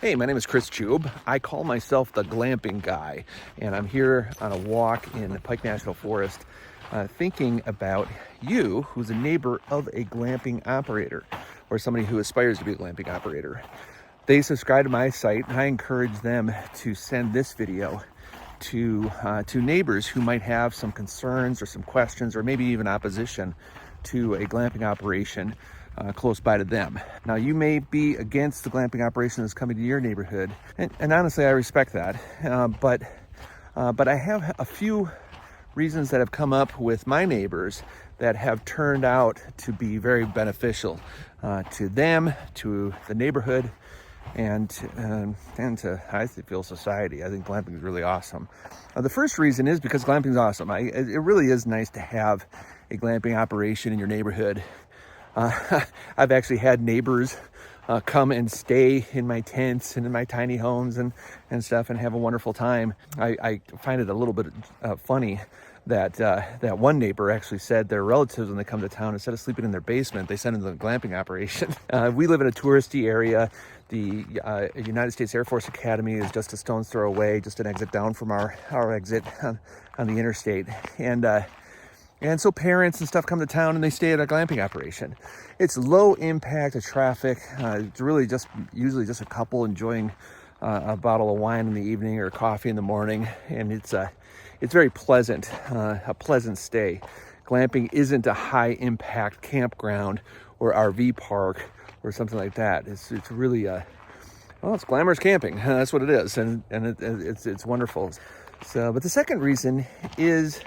Hey, my name is Chris Chube. I call myself the glamping guy, and I'm here on a walk in the Pike National Forest thinking about you, who's a neighbor of a glamping operator or somebody who aspires to be a glamping operator. They subscribe to my site, and I encourage them to send this video to neighbors who might have some concerns or some questions or maybe even opposition to a glamping operation close by to them. Now, you may be against the glamping operation that's coming to your neighborhood, and honestly, I respect that. But I have a few reasons that have come up with my neighbors that have turned out to be very beneficial to them, to the neighborhood, and to, I feel, society. I think glamping is really awesome. The first reason is because glamping is awesome. It really is nice to have a glamping operation in your neighborhood. I've actually had neighbors come and stay in my tents and in my tiny homes and stuff and have a wonderful time. I find it a little bit funny that one neighbor actually said their relatives, when they come to town, instead of sleeping in their basement, they send them to the glamping operation. We live in a touristy area. The United States Air Force Academy is just a stone's throw away, just an exit down from our exit on the interstate. And so parents and stuff come to town and they stay at a glamping operation. It's low impact of traffic. It's really usually just a couple enjoying a bottle of wine in the evening or coffee in the morning. And it's very pleasant, a pleasant stay. Glamping isn't a high impact campground or RV park or something like that. It's really, it's glamorous camping. That's what it is. And it's wonderful. So, but the second reason is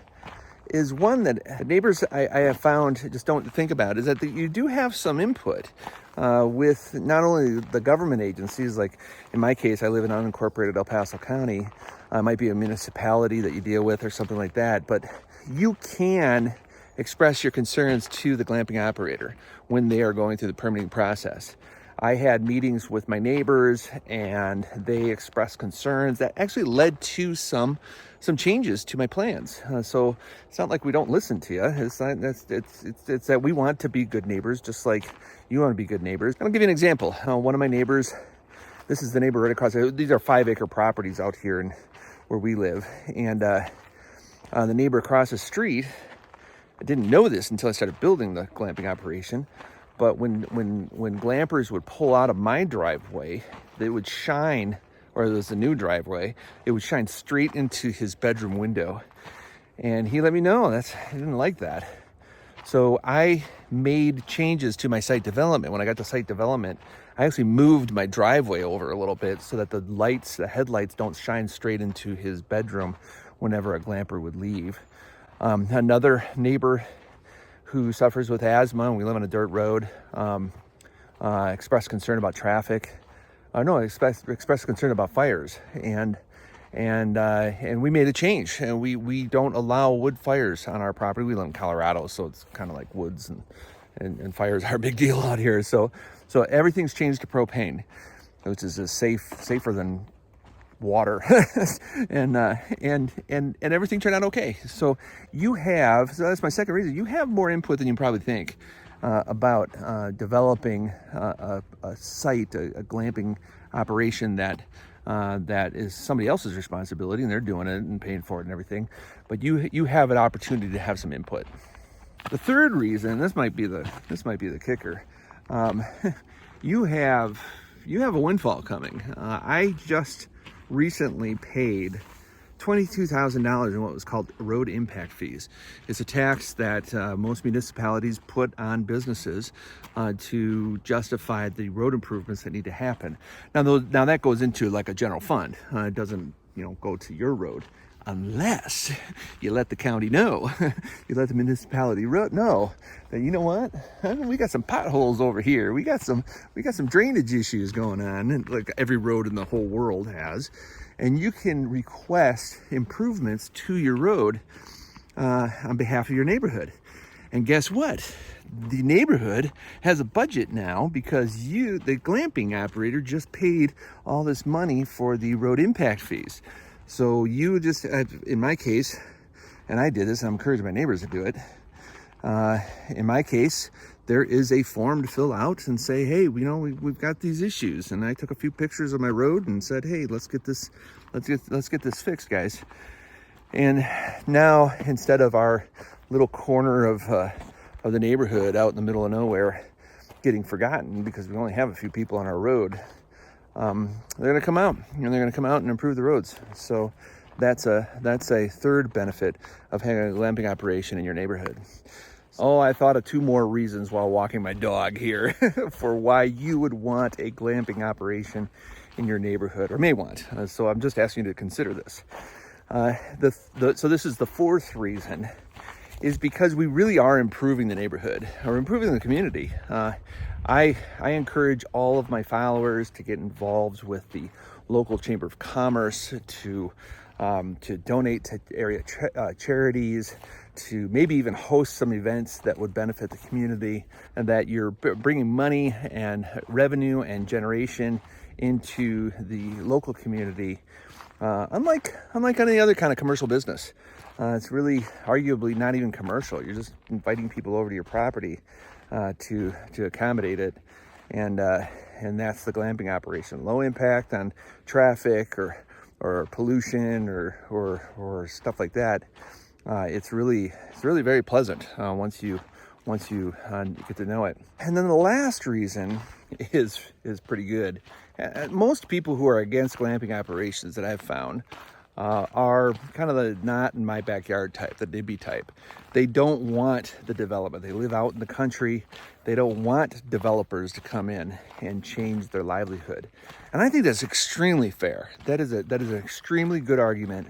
one that neighbors I have found just don't think about, is that you do have some input with not only the government agencies, like in my case, I live in unincorporated El Paso County. It might be a municipality that you deal with or something like that, but you can express your concerns to the glamping operator when they are going through the permitting process. I had meetings with my neighbors and they expressed concerns that actually led to some changes to my plans. So it's not like we don't listen to you. It's that we want to be good neighbors, just like you want to be good neighbors. I'll give you an example. One of my neighbors, this is the neighbor right across. These are 5-acre properties out here where we live. And the neighbor across the street, I didn't know this until I started building the glamping operation, but when glampers would pull out of my driveway, they would shine, or it was a new driveway, it would shine straight into his bedroom window. And he let me know he didn't like that. So I made changes to my site development. When I got to site development, I actually moved my driveway over a little bit so that the headlights don't shine straight into his bedroom whenever a glamper would leave. Another neighbor who suffers with asthma, and we live on a dirt road, expressed concern about traffic. Expressed concern about fires, and we made a change, and we don't allow wood fires on our property. We live in Colorado, so it's kind of like woods, and fires are a big deal out here. So everything's changed to propane, which is safer than water, and everything turned out okay. So that's my second reason. You have more input than you probably think about developing a site, a glamping operation that is somebody else's responsibility, and they're doing it and paying for it and everything. But you have an opportunity to have some input. The third reason, this might be the kicker. You have a windfall coming. I just recently paid $22,000 in what was called road impact fees. It's a tax that most municipalities put on businesses to justify the road improvements that need to happen. Now that goes into like a general fund. It doesn't go to your road unless you let the county know. You let the municipality know that, you know what, we got some potholes over here. We got some drainage issues going on, like every road in the whole world has. And you can request improvements to your road on behalf of your neighborhood. And guess what? The neighborhood has a budget now because the glamping operator, just paid all this money for the road impact fees. So you just, in my case, and I did this, and I'm encouraging my neighbors to do it. In my case, there is a form to fill out and say, hey, we've got these issues. And I took a few pictures of my road and said, hey, let's get this fixed, guys. And now, instead of our little corner of the neighborhood out in the middle of nowhere getting forgotten because we only have a few people on our road, they're going to come out, and they're going to come out and improve the roads. So that's a third benefit of having a glamping operation in your neighborhood. Oh, I thought of 2 more reasons while walking my dog here for why you would want a glamping operation in your neighborhood, or may want. So I'm just asking you to consider this. So this is the 4th reason, is because we really are improving the neighborhood, or improving the community. I encourage all of my followers to get involved with the local Chamber of Commerce, to donate to area charities, to maybe even host some events that would benefit the community, and that you're bringing money and revenue and generation into the local community. Unlike any other kind of commercial business, it's really arguably not even commercial. You're just inviting people over to your property to accommodate it, and that's the glamping operation. Low impact on traffic or pollution or stuff like that. It's really very pleasant once you get to know it. And then the last reason is pretty good. Most people who are against glamping operations that I've found are kind of the not in my backyard type, the NIMBY type. They don't want the development. They live out in the country. They don't want developers to come in and change their livelihood. And I think that's extremely fair. That is an extremely good argument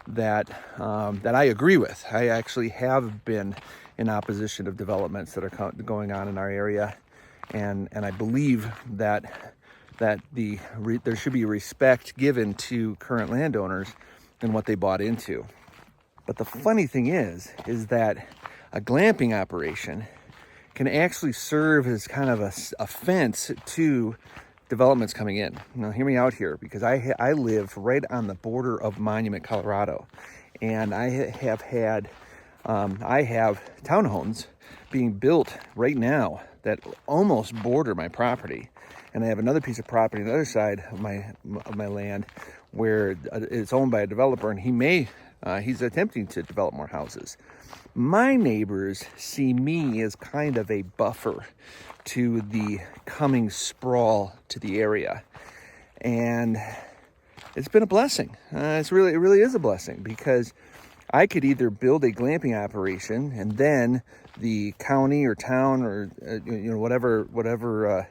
that I agree with. I actually have been in opposition of developments that are going on in our area, and I believe that there should be respect given to current landowners and what they bought into. But the funny thing is that a glamping operation can actually serve as kind of a fence to developments coming in. Now, hear me out here, because I live right on the border of Monument, Colorado, and I have townhomes being built right now that almost border my property, and I have another piece of property on the other side of my land where it's owned by a developer, and he's attempting to develop more houses. My neighbors see me as kind of a buffer to the coming sprawl to the area, and it's been a blessing. It really is a blessing, because I could either build a glamping operation, and then the county or town or whatever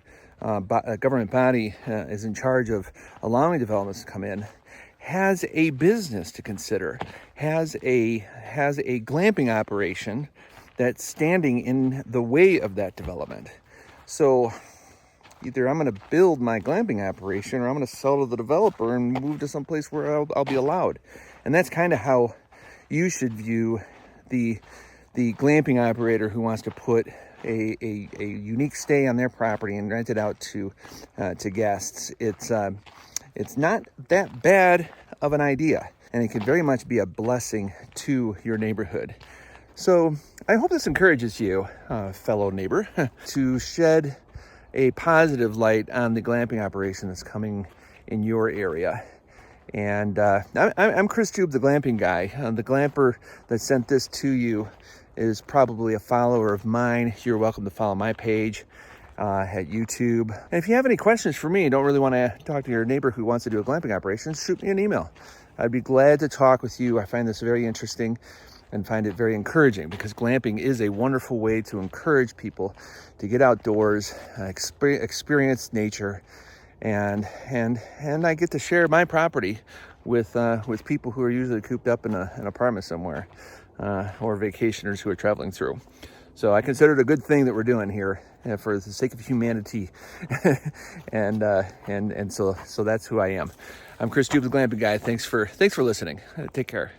government body is in charge of allowing developments to come in has a business to consider, has a glamping operation that's standing in the way of that development. So either I'm going to build my glamping operation, or I'm going to sell to the developer and move to some place where I'll be allowed. And that's kind of how you should view the glamping operator who wants to put a unique stay on their property and rent it out to guests. It's not that bad of an idea, and it can very much be a blessing to your neighborhood. So I hope this encourages you, fellow neighbor, to shed a positive light on the glamping operation that's coming in your area. And I'm Chris Tube, the glamping guy. The glamper that sent this to you is probably a follower of mine. You're welcome to follow my page at YouTube. And if you have any questions for me, don't really want to talk to your neighbor who wants to do a glamping operation, shoot me an email. I'd be glad to talk with you. I find this very interesting and find it very encouraging, because glamping is a wonderful way to encourage people to get outdoors, experience nature, and I get to share my property with people who are usually cooped up in an apartment somewhere, or vacationers who are traveling through. So I consider it a good thing that we're doing here for the sake of humanity, and so that's who I am. I'm Chris Tube, the glamping guy. Thanks for listening. Take care.